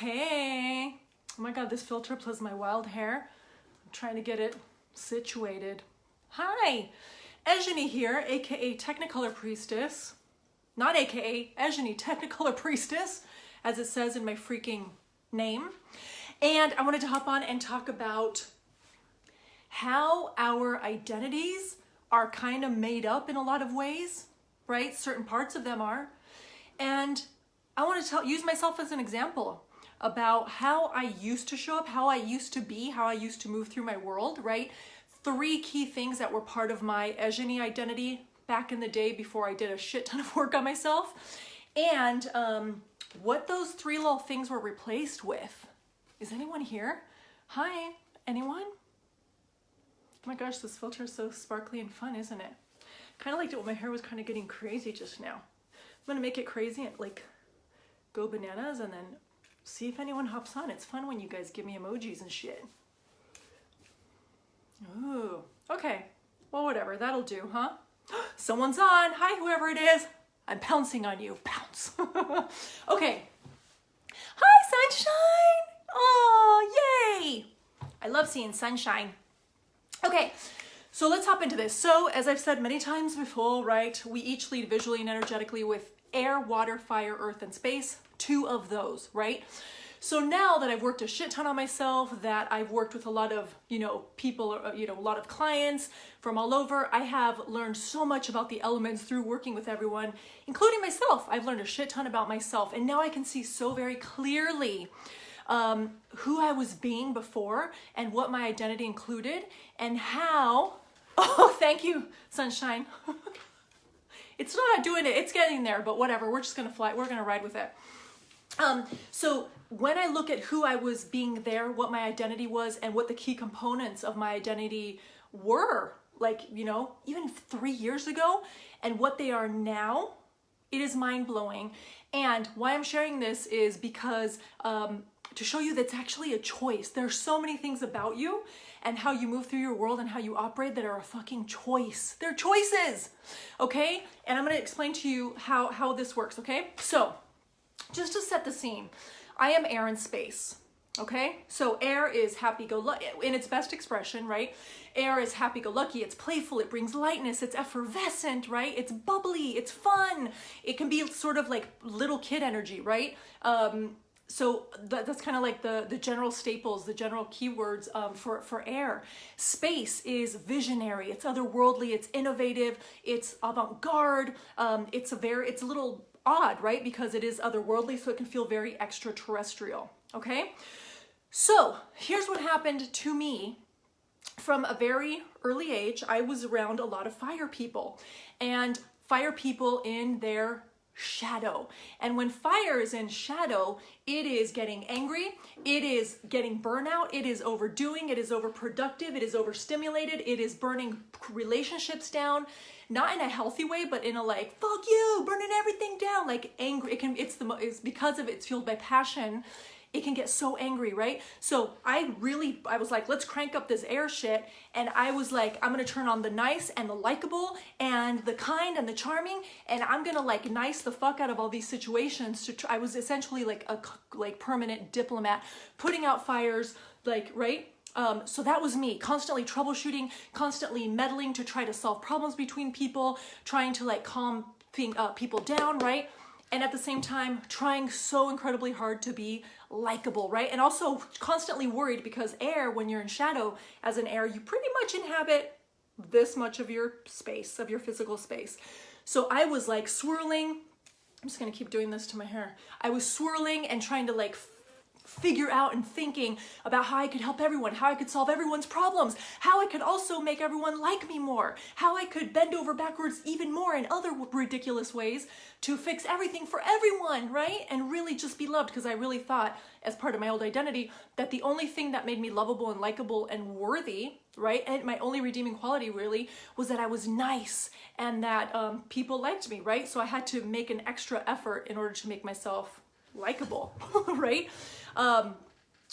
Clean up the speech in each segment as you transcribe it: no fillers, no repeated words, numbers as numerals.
Hey. Oh my God, this filter plus my wild hair. I'm trying to get it situated. Hi. Ejani here, aka Technicolor Priestess. Not aka, Ejani, Technicolor Priestess, as it says in my freaking name. And I wanted to hop on and talk about how our identities are kind of made up in a lot of ways, right? Certain parts of them are. And I want to use myself as an example about how I used to show up, how I used to be, how I used to move through my world, right? 3 key things that were part of my Ejani identity back in the day before I did a shit ton of work on myself. And what those 3 little things were replaced with. Is anyone here? Hi, anyone? Oh my gosh, this filter is so sparkly and fun, isn't it? Kind of liked it when my hair was kind of getting crazy just now. I'm gonna make it crazy and like go bananas and then see if anyone hops on. It's fun when you guys give me emojis and shit. Ooh, okay. Well, whatever, that'll do, huh? Someone's on. Hi, whoever it is. I'm pouncing on you. Pounce. Okay. Hi, sunshine. Oh, yay. I love seeing sunshine. Okay, so let's hop into this. So as I've said many times before, right, we each lead visually and energetically with air, water, fire, earth, and space. 2 of those, right? So now that I've worked a shit ton on myself, that I've worked with a lot of, people, a lot of clients from all over, I have learned so much about the elements through working with everyone, including myself. I've learned a shit ton about myself, and now I can see so very clearly who I was being before and what my identity included and how, oh, thank you, sunshine. It's not doing it, it's getting there, but whatever, we're just gonna fly, we're gonna ride with it. So when I look at who I was being there, what my identity was, and what the key components of my identity were, like, even 3 years ago, and what they are now, it is mind-blowing. And why I'm sharing this is because to show you that's actually a choice. There's so many things about you and how you move through your world and how you operate that are a fucking choice. They're choices, okay? And I'm gonna explain to you how this works, okay? So, just to set the scene, I am air and space, okay? So air is happy-go-lucky, in its best expression, right? Air is happy-go-lucky, it's playful, it brings lightness, it's effervescent, right? It's bubbly, it's fun. It can be sort of like little kid energy, right? So that's kind of like the general staples, the general keywords for air. Space is visionary, it's otherworldly, it's innovative, it's avant-garde, it's a little odd, right? Because it is otherworldly, so it can feel very extraterrestrial, okay? So here's what happened to me. From a very early age, I was around a lot of fire people, and fire people in their shadow. And when fire is in shadow, it is getting angry, it is getting burnout, it is overdoing, it is overproductive, it is overstimulated, it is burning relationships down, not in a healthy way, but in a like, fuck you, burning everything down, like angry. It's because of it's fueled by passion. It can get so angry, right? So I was like, let's crank up this air shit. And I was like, I'm gonna turn on the nice and the likable and the kind and the charming. And I'm gonna like nice the fuck out of all these situations. I was essentially like a permanent diplomat, putting out fires, like, right? So that was me, constantly troubleshooting, constantly meddling to try to solve problems between people, trying to like calm people down, right? And at the same time, trying so incredibly hard to be likable, right? And also constantly worried because air, when you're in shadow as an air, you pretty much inhabit this much of your space, of your physical space. So I was like swirling. I'm just gonna keep doing this to my hair. I was swirling and trying to like figure out and thinking about how I could help everyone, how I could solve everyone's problems, how I could also make everyone like me more, how I could bend over backwards even more in other ridiculous ways to fix everything for everyone, right? And really just be loved, because I really thought, as part of my old identity, that the only thing that made me lovable and likable and worthy, right, and my only redeeming quality really, was that I was nice and that people liked me, right? So I had to make an extra effort in order to make myself likable, right?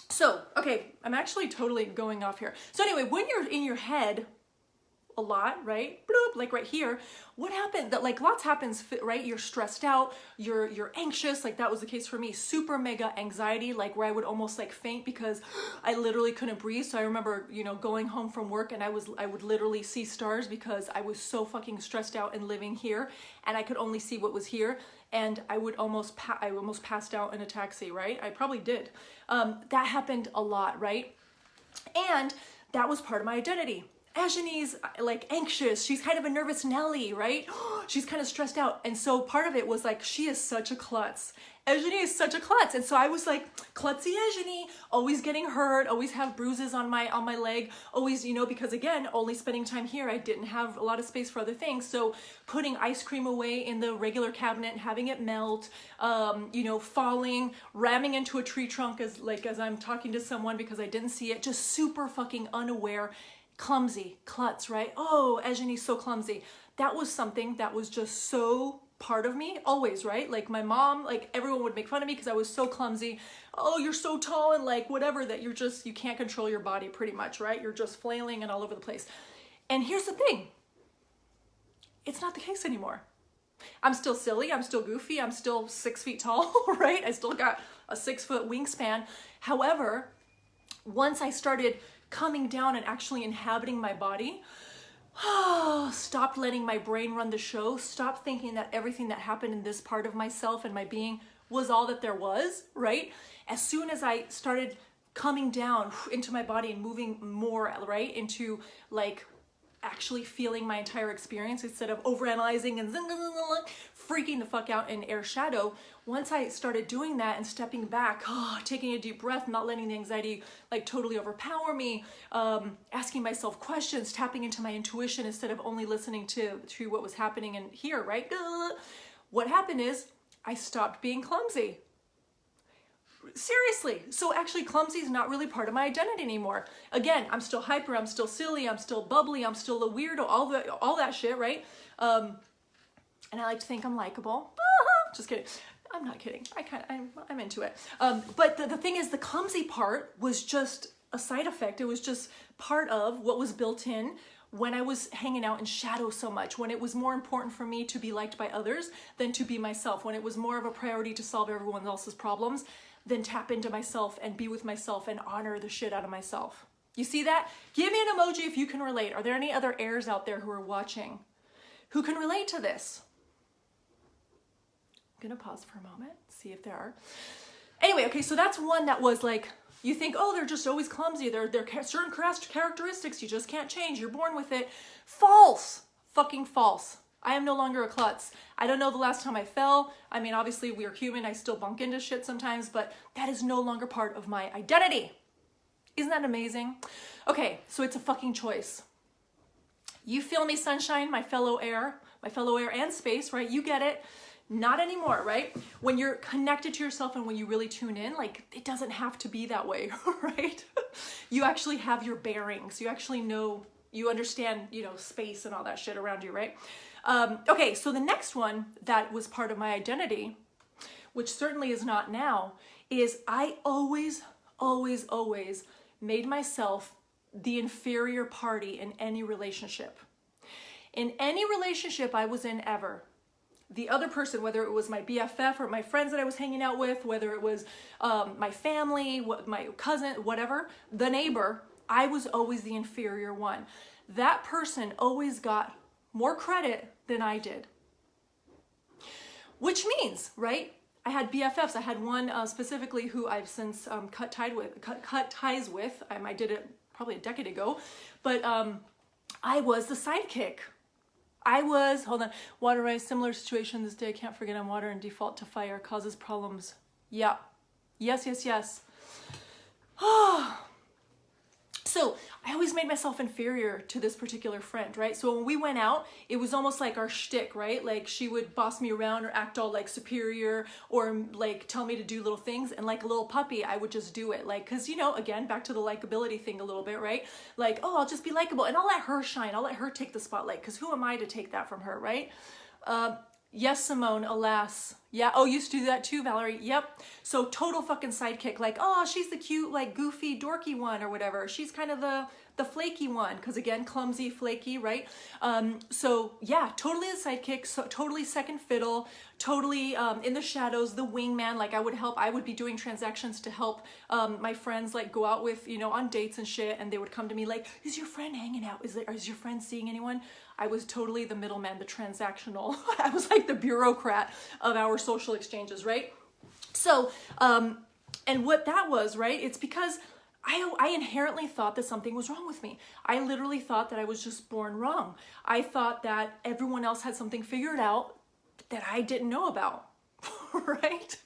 So, okay, I'm actually totally going off here. So anyway, when you're in your head, a lot, right? Bloop, like right here. What happened? That like lots happens, right? You're stressed out, you're anxious, like that was the case for me. Super mega anxiety, like where I would almost like faint because I literally couldn't breathe. So I remember, you know, going home from work and I would literally see stars because I was so fucking stressed out and living here, and I could only see what was here. And I almost passed out in a taxi, right? I probably did. That happened a lot, right? And that was part of my identity. Ajani's like anxious. She's kind of a nervous Nelly, right? She's kind of stressed out. And so part of it was like, she is such a klutz. Ajani is such a klutz. And so I was like, klutzy Ajani, always getting hurt, always have bruises on my leg, always, you know, because again, only spending time here, I didn't have a lot of space for other things. So putting ice cream away in the regular cabinet, having it melt, you know, falling, ramming into a tree trunk as I'm talking to someone because I didn't see it, just super fucking unaware, clumsy, klutz, right? Oh, Ajani's so clumsy. That was something that was just so part of me always, right? Like my mom, like everyone would make fun of me because I was so clumsy. Oh, you're so tall and like whatever, that you can't control your body pretty much, right? You're just flailing and all over the place. And here's the thing. It's not the case anymore. I'm still silly. I'm still goofy. I'm still 6 feet tall, right? I still got a 6 foot wingspan. However, once I started coming down and actually inhabiting my body, stopped letting my brain run the show, stopped thinking that everything that happened in this part of myself and my being was all that there was, right? As soon as I started coming down into my body and moving more, right, into like actually feeling my entire experience instead of overanalyzing and freaking the fuck out in air shadow. Once I started doing that and stepping back, taking a deep breath, not letting the anxiety like totally overpower me, asking myself questions, tapping into my intuition instead of only listening to what was happening in here, right? What happened is I stopped being clumsy. Seriously. So actually clumsy is not really part of my identity anymore. Again, I'm still hyper, I'm still silly, I'm still bubbly, I'm still a weirdo, all that shit, right? And I like to think I'm likable. Just kidding. I'm not kidding. I'm into it. But the thing is, the clumsy part was just a side effect. It was just part of what was built in when I was hanging out in shadow so much, when it was more important for me to be liked by others than to be myself, when it was more of a priority to solve everyone else's problems than tap into myself and be with myself and honor the shit out of myself. You see that? Give me an emoji if you can relate. Are there any other heirs out there who are watching who can relate to this? I'm gonna pause for a moment, see if there are. Anyway, okay, so that's one that was like, you think, oh, they're just always clumsy. They're certain characteristics you just can't change. You're born with it. False. Fucking false. I am no longer a klutz. I don't know the last time I fell. I mean, obviously we are human. I still bunk into shit sometimes, but that is no longer part of my identity. Isn't that amazing? Okay, so it's a fucking choice. You feel me, sunshine, my fellow air and space, right? You get it. Not anymore, right? When you're connected to yourself and when you really tune in, like it doesn't have to be that way, right? You actually have your bearings. You actually know, you understand, you know, space and all that shit around you, right? Okay, so the next one that was part of my identity, which certainly is not now, is I always made myself the inferior party in any relationship. In any relationship I was in ever, the other person, whether it was my BFF or my friends that I was hanging out with, whether it was my family, my cousin, whatever, the neighbor, I was always the inferior one. That person always got more credit than I did. Which means, right, I had BFFs. I had one specifically who I've since cut ties with. I did it probably a decade ago, but I was the sidekick. Hold on, water ice, similar situation this day. I can't forget I'm water and default to fire causes problems. Yeah, yes. So I always made myself inferior to this particular friend, right? So when we went out, it was almost like our shtick, right? Like she would boss me around or act all like superior or like tell me to do little things. And like a little puppy, I would just do it. Like, cause you know, again, back to the likability thing a little bit, right? Like, oh, I'll just be likable and I'll let her shine. I'll let her take the spotlight. Cause who am I to take that from her, right? Yes, Simone, alas, Yeah. Oh, you used to do that too, Valerie. Yep. So total fucking sidekick. Like, oh, she's the cute, like goofy, dorky one or whatever. She's kind of the flaky one. Cause again, clumsy, flaky, right? So yeah, totally a sidekick. So totally second fiddle, totally in the shadows, the wingman. Like I would be doing transactions to help my friends like go out with, you know, on dates and shit. And they would come to me like, is your friend hanging out? Is your friend seeing anyone? I was totally the middleman, the transactional. I was like the bureaucrat of our social exchanges, right? So, and what that was, right? It's because I inherently thought that something was wrong with me. I literally thought that I was just born wrong. I thought that everyone else had something figured out that I didn't know about, right?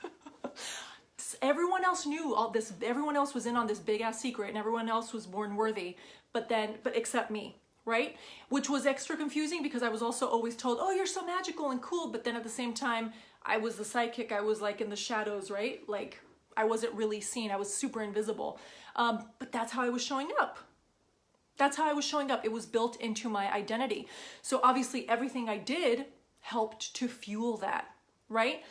Everyone else knew all this. Everyone else was in on this big ass secret and everyone else was born worthy, but except me. Right? Which was extra confusing because I was also always told, oh, you're so magical and cool. But then at the same time, I was the sidekick. I was like in the shadows, right? Like I wasn't really seen. I was super invisible. But that's how I was showing up. That's how I was showing up. It was built into my identity. So obviously everything I did helped to fuel that, right?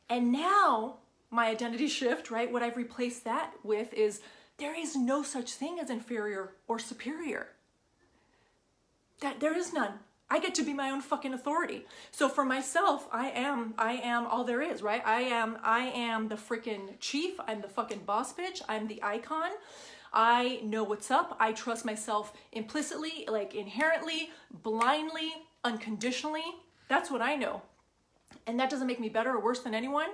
And now my identity shift, right? What I've replaced that with is there is no such thing as inferior or superior. That there is none. I get to be my own fucking authority. So for myself, I am all there is, right? I am the freaking chief. I'm the fucking boss bitch. I'm the icon. I know what's up. I trust myself implicitly, like inherently, blindly, unconditionally. That's what I know. And that doesn't make me better or worse than anyone,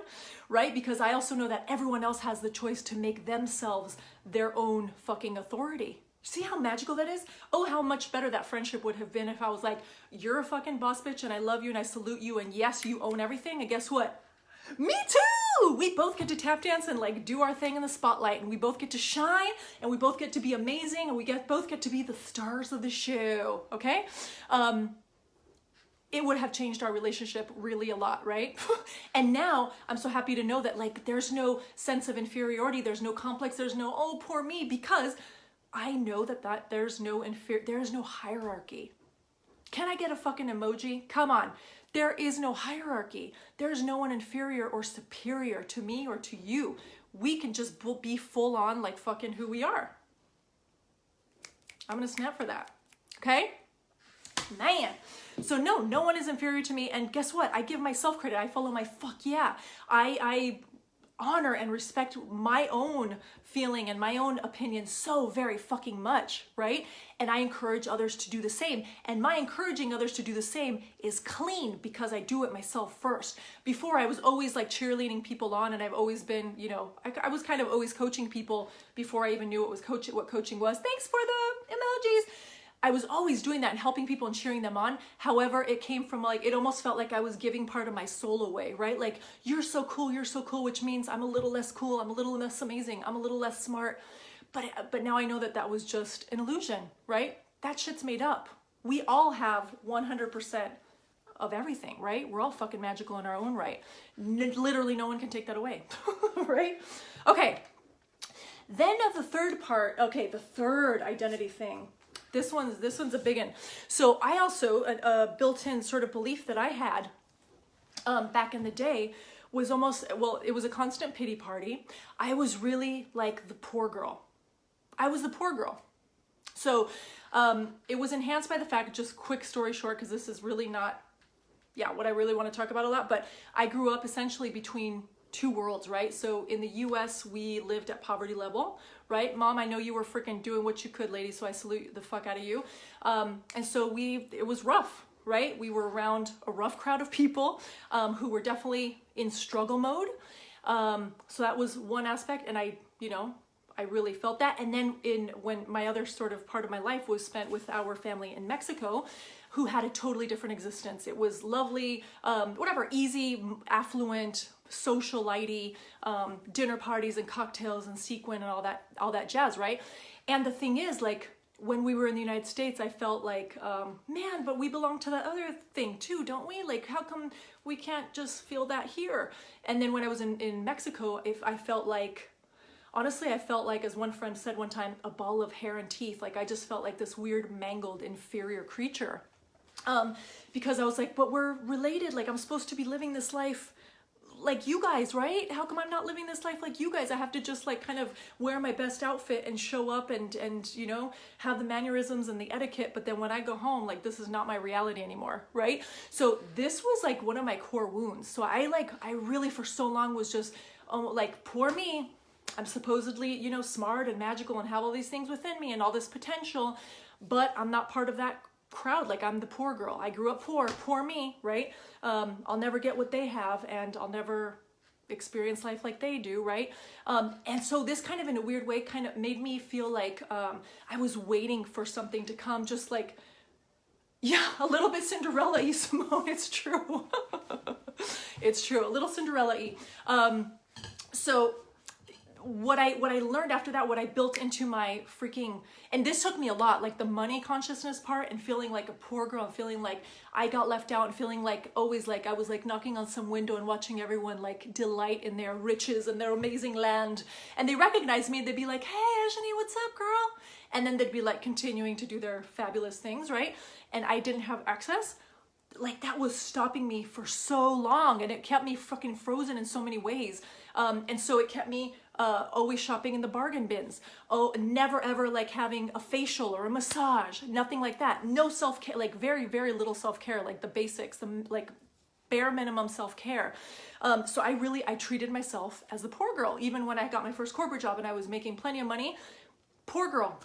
right? Because I also know that everyone else has the choice to make themselves their own fucking authority. See how magical that is? Oh, how much better that friendship would have been if I was like, you're a fucking boss bitch and I love you and I salute you and yes, you own everything. And guess what? Me too! We both get to tap dance and like do our thing in the spotlight and we both get to shine and we both get to be amazing and we both get to be the stars of the show, okay? It would have changed our relationship really a lot, right? And now I'm so happy to know that like there's no sense of inferiority, there's no complex, there's no, oh, poor me, because I know that there's no hierarchy. Can I get a fucking emoji? Come on. There is no hierarchy. There's no one inferior or superior to me or to you. We can just be full on like fucking who we are. I'm gonna snap for that. Okay? Man. So no one is inferior to me. And guess what? I give myself credit. I follow my fuck yeah. I honor and respect my own feeling and my own opinion so very fucking much, right? And I encourage others to do the same. And my encouraging others to do the same is clean because I do it myself first. Before I was always like cheerleading people on and I've always been, you know, I was kind of always coaching people before I even knew what coaching was. Thanks for the emojis. I was always doing that and helping people and cheering them on. However, it came from like, it almost felt like I was giving part of my soul away, right? Like, you're so cool, which means I'm a little less cool, I'm a little less amazing, I'm a little less smart. But now I know that was just an illusion, right? That shit's made up. We all have 100% of everything, right? We're all fucking magical in our own right. Literally no one can take that away, right? Okay, then the third part, okay, the third identity thing. This one's a big one. So I also, a built-in sort of belief that I had back in the day was almost, well, it was a constant pity party. I was really like the poor girl. I was the poor girl. So it was enhanced by the fact, just quick story short, because this is really not, what I really want to talk about a lot, but I grew up essentially between two worlds, right? So in the US, we lived at poverty level, right? Mom, I know you were freaking doing what you could, lady, so I salute the fuck out of you. And so it was rough, right? We were around a rough crowd of people who were definitely in struggle mode. So that was one aspect, and I really felt that. And then when my other sort of part of my life was spent with our family in Mexico, who had a totally different existence. It was lovely, easy, affluent, socialite, dinner parties and cocktails and sequin and all that jazz, right? And the thing is, like, when we were in the United States, I felt like, man, but we belong to that other thing too, don't we? Like, how come we can't just feel that here? And then when I was in Mexico, I felt like, honestly, I felt like, as one friend said one time, a ball of hair and teeth. Like, I just felt like this weird, mangled, inferior creature. Because I was like, but we're related. Like, I'm supposed to be living this life like you guys, right? How come I'm not living this life like you guys? I have to just like kind of wear my best outfit and show up and you know, have the mannerisms and the etiquette. But then when I go home, like this is not my reality anymore, right? So this was like one of my core wounds. So I really for so long was just like, poor me. I'm supposedly, you know, smart and magical and have all these things within me and all this potential, but I'm not part of that crowd. Like I'm the poor girl. I grew up poor me, right? I'll never get what they have and I'll never experience life like they do, right? And so this kind of in a weird way kind of made me feel like I was waiting for something to come, just like, yeah, a little bit Cinderella-y, Simone, it's true. It's true, a little Cinderella-y. So what I learned after that, what I built into my freaking, and this took me a lot, like the money consciousness part and feeling like a poor girl and feeling like I got left out and feeling like always like I was like knocking on some window and watching everyone like delight in their riches and their amazing land. And they recognize me, they'd be like, hey, Ajani, what's up, girl? And then they'd be like continuing to do their fabulous things, right? And I didn't have access. Like that was stopping me for so long and it kept me fucking frozen in so many ways. And so it kept me always shopping in the bargain bins. Oh, never ever like having a facial or a massage, nothing like that. No self-care, like very, very little self-care, like the basics, the like bare minimum self-care. So I treated myself as the poor girl. Even when I got my first corporate job and I was making plenty of money, poor girl.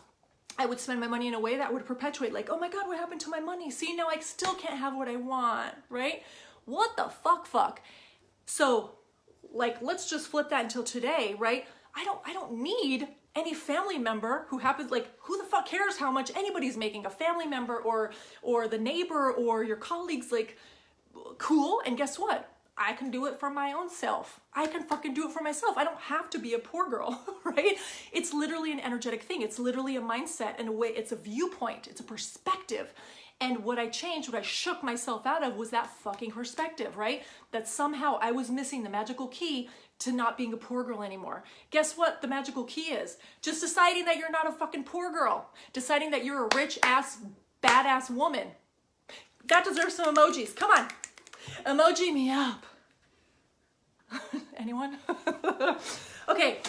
I would spend my money in a way that would perpetuate like, oh my God, what happened to my money? See, now I still can't have what I want, right? What the fuck? So like, let's just flip that until today, right? I don't need any family member who happens, like, who the fuck cares how much anybody's making? A family member or the neighbor or your colleagues, like, cool. And guess what? I can do it for my own self. I can fucking do it for myself. I don't have to be a poor girl, right? It's literally an energetic thing. It's literally a mindset and a way, it's a viewpoint, it's a perspective. And what I changed, what I shook myself out of was that fucking perspective, right? That somehow I was missing the magical key to not being a poor girl anymore. Guess what the magical key is? Just deciding that you're not a fucking poor girl. Deciding that you're a rich ass, badass woman. That deserves some emojis. Come on. Emoji me up. Anyone? Okay.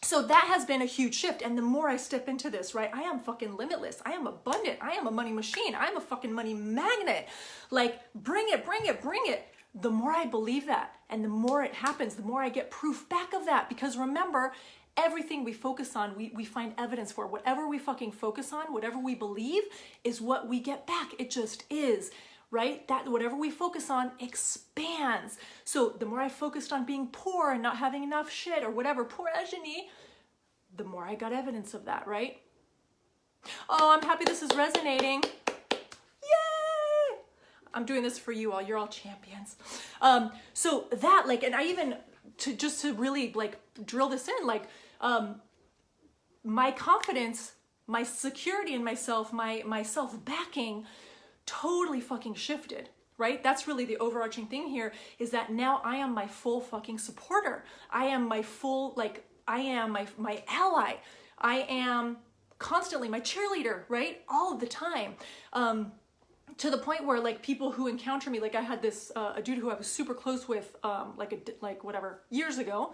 So that has been a huge shift. And the more I step into this, right, I am fucking limitless. I am abundant. I am a money machine. I'm a fucking money magnet. Like, bring it, bring it, bring it. The more I believe that and the more it happens, the more I get proof back of that. Because remember, everything we focus on, we find evidence for. Whatever we fucking focus on, whatever we believe is what we get back. It just is. Right? That whatever we focus on expands. So the more I focused on being poor and not having enough shit or whatever, poor Ajani, the more I got evidence of that, right? Oh, I'm happy this is resonating. Yay! I'm doing this for you all. You're all champions. So that, like, and I even, to really, like, drill this in, like, my confidence, my security in myself, my self-backing, totally fucking shifted, right? That's really the overarching thing here, is that now I am my full fucking supporter. I am my full, like, I am my ally. I am constantly my cheerleader, right? All of the time. To the point where, like, people who encounter me, like I had this, a dude who I was super close with, years ago,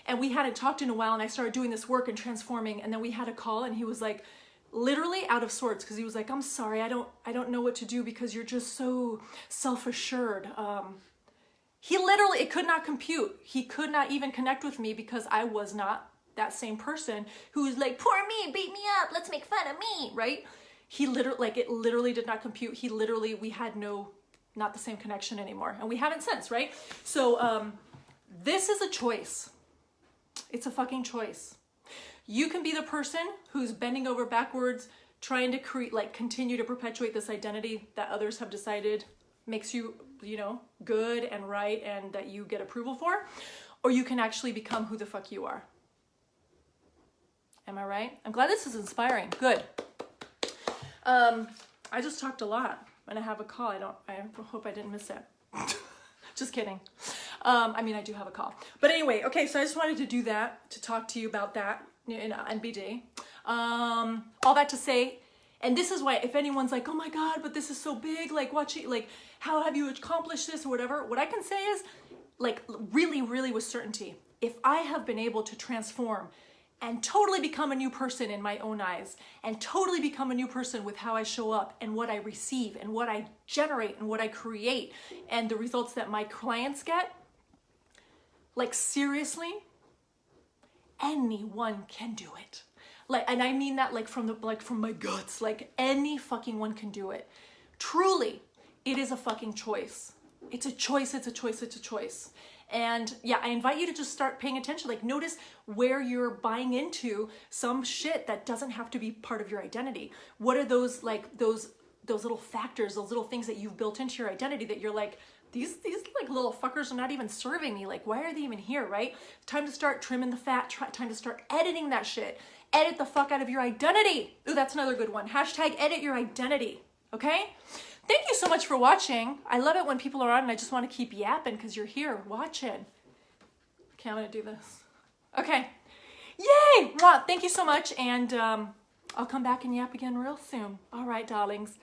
and we hadn't talked in a while, and I started doing this work and transforming, and then we had a call, and he was like, literally out of sorts, because he was like, I'm sorry, I don't know what to do because you're just so self-assured. He literally, it could not compute. He could not even connect with me because I was not that same person who's like, poor me, beat me up, let's make fun of me, right? He literally, like, it literally did not compute. He literally, we had not the same connection anymore, and we haven't since, right? So this is a choice. It's a fucking choice. You can be the person who's bending over backwards, trying to create, like, continue to perpetuate this identity that others have decided makes you, you know, good and right and that you get approval for, or you can actually become who the fuck you are. Am I right? I'm glad this is inspiring. Good. I just talked a lot and I have a call. I hope I didn't miss it. Just kidding. I mean, I do have a call. But anyway, okay, so I just wanted to do that, to talk to you about that in NBD. All that to say, and this is why, if anyone's like, oh my God, but this is so big, like, watch it, like, how have you accomplished this or whatever, what I can say is, like really, really with certainty, if I have been able to transform and totally become a new person in my own eyes, and totally become a new person with how I show up and what I receive and what I generate and what I create and the results that my clients get, like seriously, anyone can do it. Like, and I mean that like from my guts, like any fucking one can do it. Truly, it is a fucking choice. It's a choice, it's a choice, it's a choice. And yeah, I invite you to just start paying attention. Like notice where you're buying into some shit that doesn't have to be part of your identity. What are those like those little factors, those little things that you've built into your identity that you're like, these like little fuckers are not even serving me. Like, why are they even here, right? Time to start trimming the fat, time to start editing that shit. Edit the fuck out of your identity. Ooh, that's another good one. Hashtag edit your identity, okay? Thank you so much for watching. I love it when people are on and I just want to keep yapping because you're here watching. Okay, I'm going to do this. Okay. Yay! Mwah! Thank you so much, and I'll come back and yap again real soon. All right, darlings.